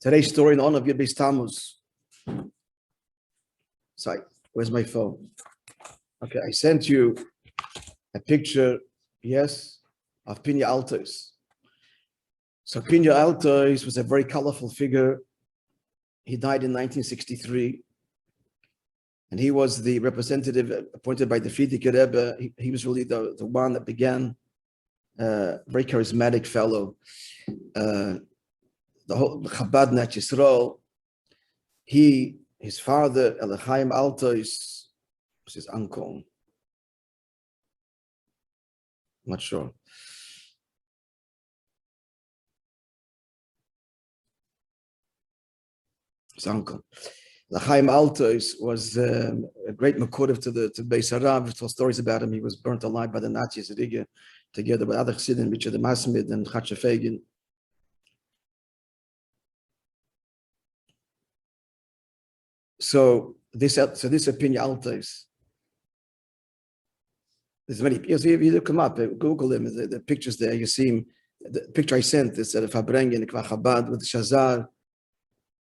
Today's story in honor of Yud Beis Tammuz. Sorry, where's my phone? Okay, I sent you a picture, yes, of Pinya Altos. So Pinya Altos was a very colorful figure. He died in 1963. And he was the representative appointed by the Frierdiker Rebbe. He was really the one that began, very charismatic fellow. The whole Chabad Nat Yisrael, his father, Elichaim Altos, was his uncle. I'm not sure. His uncle. Elichaim Altos was a great Makodev to Beis Harav. We told stories about him. He was burnt alive by the Nazis at Riga, together with other Chassidim, Richard the Masmid and Chatzefegin. So this opinion Altos. There's many. If you look him up, Google him. The pictures there, you see him. The picture I sent is at Fabrengen in Chabad with Shazar.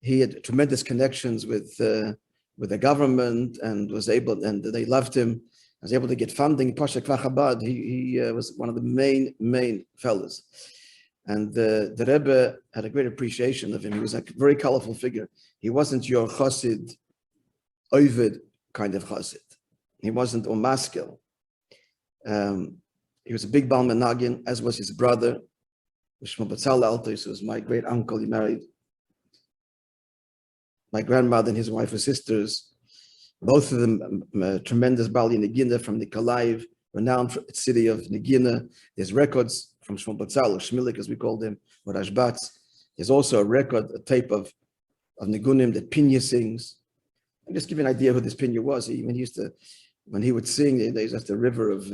He had tremendous connections with the government and was able, and they loved him. Was able to get funding. Pasha Chabad. He was one of the main fellows, and the Rebbe had a great appreciation of him. He was a very colorful figure. He wasn't your chassid, ovid kind of chassid. He wasn't umaskel. He was a big Baal Menagin, as was his brother, Shmuel Batzal Altos, who was my great uncle. He married my grandmother and his wife were sisters. Both of them tremendous Bali Negina from Nikolaev, renowned city of Negina. There's records from Shmuel Batzal, or Shmilik as we called him, or Rashbatz. There's also a tape of Nigunim that Pinya sings. And just give you an idea who this Pinya was. When he would sing, there's just a river of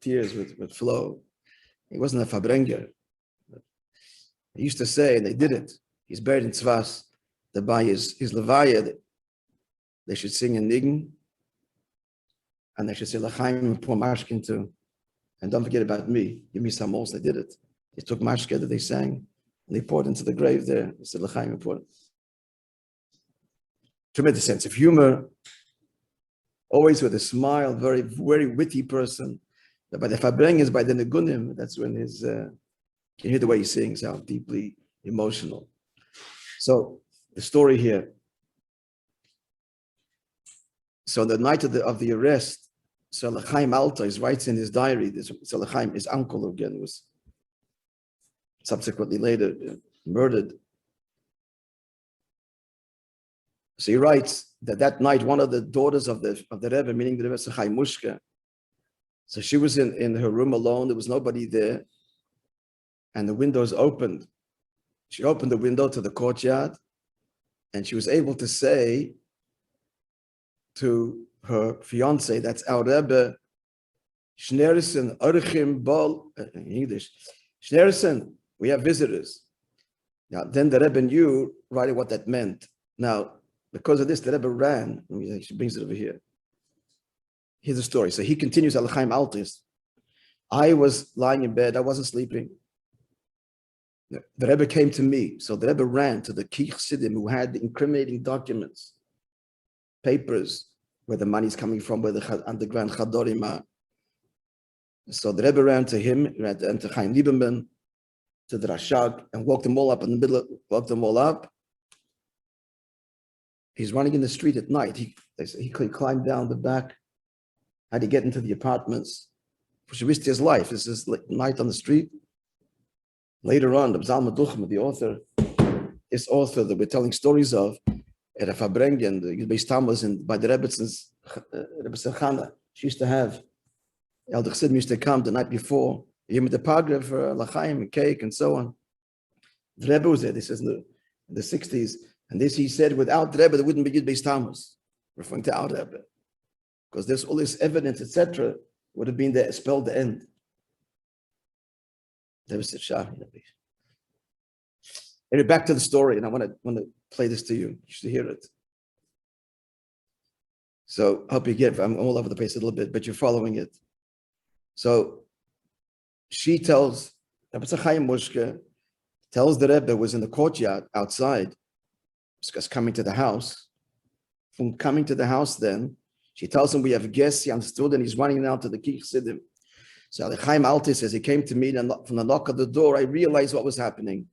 tears would flow. He wasn't a Fabrenger. He used to say, and they did it, he's buried in Tzvas, that by his Levaya, they should sing in Nigen, and they should say, L'chaim and pour mashkin too. And don't forget about me, give me some also. They did it. They took mashkin that they sang, and they poured into the grave there. They said, L'chaim and pour. Tremendous sense of humor, always with a smile, very, very witty person. But by the Fabrengens, by the Negunim, that's when his, can you hear the way he sings, how deeply emotional. So the story here. So the night of the arrest, so Elichaim Altos writes in his diary, so Elichaim, his uncle again, was subsequently later murdered. So he writes that night, one of the daughters of the Rebbe, meaning the Rebbe Sechai Mushka, so she was in her room alone. There was nobody there, and the windows opened. She opened the window to the courtyard, and she was able to say to her fiance, that's our Rebbe, Schneerson, Orchim Bol, in English, Schneerson, we have visitors. Now, then the Rebbe knew right what that meant. Now, because of this, the Rebbe ran. She brings it over here. Here's the story. So he continues, Elichaim Altos. I was lying in bed. I wasn't sleeping. The Rebbe came to me. So the Rebbe ran to the Key Chassidim who had the incriminating documents, papers, where the money's coming from, where the underground Chadorim are. So the Rebbe ran to him, ran to Chaim Lieberman, to the Rashag, and walked them all up in the middle, walked them all up. He's running in the street at night. He climbed down the back, had to get into the apartments. He risked his life. This is night on the street. Later on, the Bzal Meduchim, the author, this author that we're telling stories of, at a Fabrengen, the Yud Beis Tammuz, by the Rebbetzins, Rebbe Serchana, she used to have, Elder Chassidim used to come the night before, give him the pagra for L'chaim and cake and so on. The Rebbe was there, this is in the 60s. And this he said, without the Rebbe, there wouldn't be Yud Beis Tammuz, referring to our Rebbe. Because there's all this evidence, etc., would have been there, spelled the end. Rebbe said, anyway, back to the story, and I want to play this to you. You should hear it. So I hope you get, I'm all over the place a little bit, but you're following it. So she tells, Rebbe Chaim Mushka tells the Rebbe was in the courtyard outside, Because coming to the house. From coming to the house then, she tells him we have guests, he understood, and he's running now to the Chassidim. So the Chaim Alti says, he came to me, and from the knock of the door, I realized what was happening.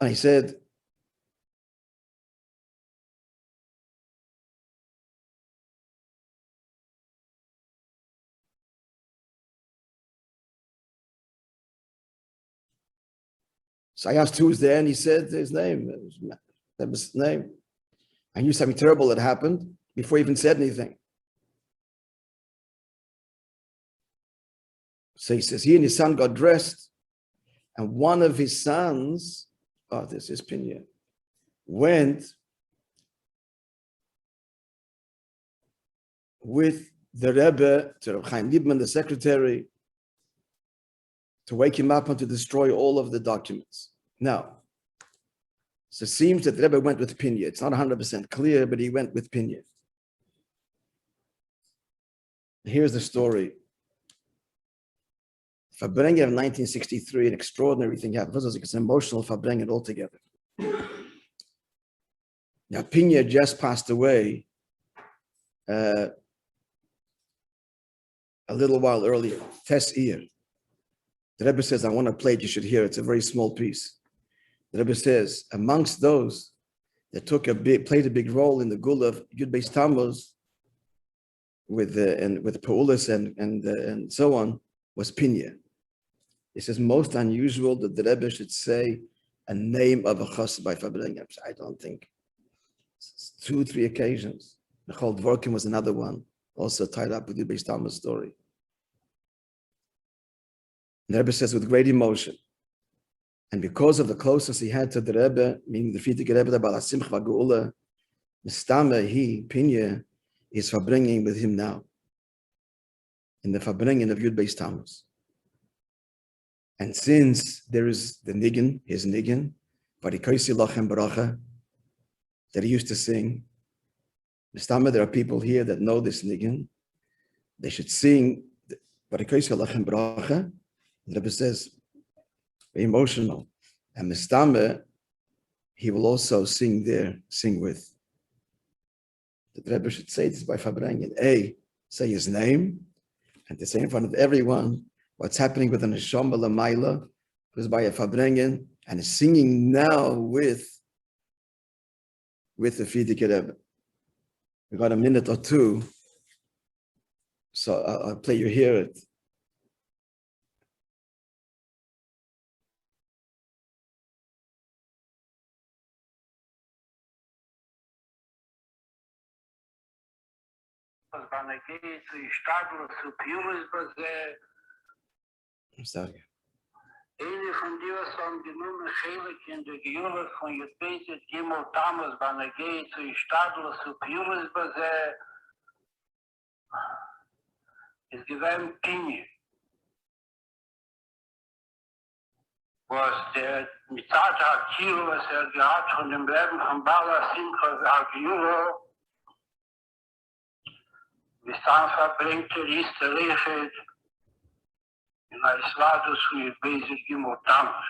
And he said, so I asked who was there, and he said his name. That was his name. I knew something terrible had happened before he even said anything. So he says, he and his son got dressed, and one of his sons, oh, this is Pinya, went with the Rebbe to Reb Chaim Liebman, the secretary, to wake him up and to destroy all of the documents. Now, so it seems that the Rebbe went with Pinya. It's not 100% clear, but he went with Pinya. Here's the story. Fabrengen of 1963, an extraordinary thing happened. First of all, it's an emotional Fabrengen altogether. Now, Pinya just passed away a little while earlier, Tes Ir. The Rebbe says, I want to play it, you should hear it. It's a very small piece. The Rebbe says, amongst those that played a big role in the Gula of Yud Beis Tammuz with Paulis and so on, was Pinya. He says, most unusual that the Rebbe should say a name of a chassid by Fabrengen. I don't think. It's 2-3 occasions. Michal Dvorkin was another one, also tied up with the Beis Tammuz story. The Rebbe says with great emotion, and because of the closeness he had to the Rebbe, meaning the Frierdiker Rebbe, the Baal HaSimcha Geula, Mistama, he, Pinya, is Fabrengen with him now, in the Fabrengen of Yud Beis Tammuz. And since there is the niggin, his niggin, Varikosi Lachem Bracha, that he used to sing, Mistama, there are people here that know this niggin, they should sing Varikosi Lachem Bracha. The Rebbe says, very emotional. And Mistama, he will also sing with. The Rebbe should say this by Fabrengen. Say his name, and to say in front of everyone what's happening with an Neshama L'mayla, who's by a Fabrengen, and is singing now with the Frierdiker Rebbe. We got a minute or two, so I'll play you hear it. I'm sorry. Eine von dir haben genommen Heilig in der Geule von Jepetet Gimel Tammuz Banagei zu Stadler Superiores Base ist gewähnt Pinya. Was der Mitzat HaKiro, was gehabt von dem Leben von Baal HaSimcha HaKiro, bis dann verbringt ist der Rechet in Isladus für die Basic Gimel Tammuz.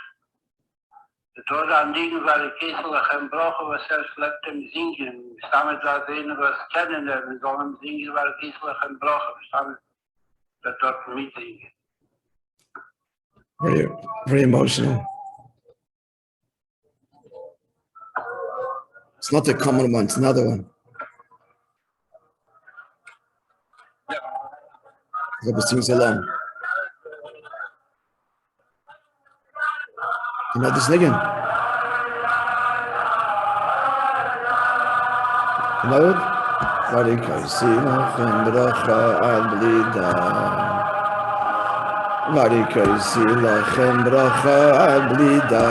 Dort an liegen, weil die Kesselachem Broche, was schleppt im Singen. Ich damit da sehen, was kennen, wir sollen singen, weil die Kesselachem Broche, ich damit dort mitsingen. Very, very emotional. It's not a common one, it's another one. Rebbe sings along. You know this again? You know it? Varikosi lachem bracha al blida. Varikosi lachem bracha al blida.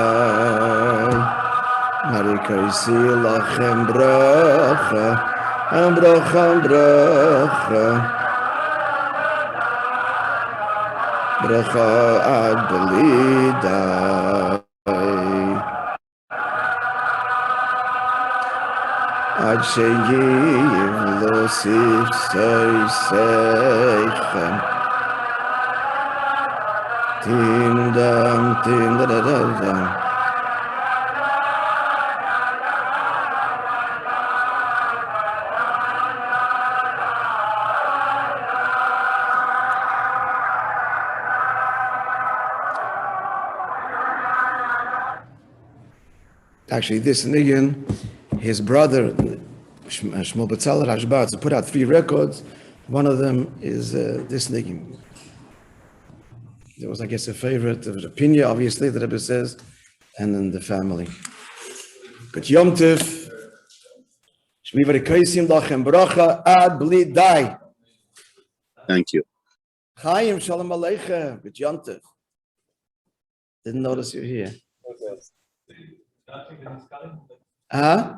Varikosi lachem bracha al bracha. Bracha al blida. Ad sheyiv losif soiseichem Tim dam tim da da da da Actually, this Niggin, his brother, Shmuel Betzalel Rashba, put out 3 records. One of them is this Niggin. There was, I guess, a favorite. There was a pinya, obviously, the Rebbe says, and then the family. But Yom Tif, Shmi v'rekaisim lachem bracha ad bli dai. Thank you. Chaim shalom aleichem. But Yom Tif. Didn't notice you're here. Huh?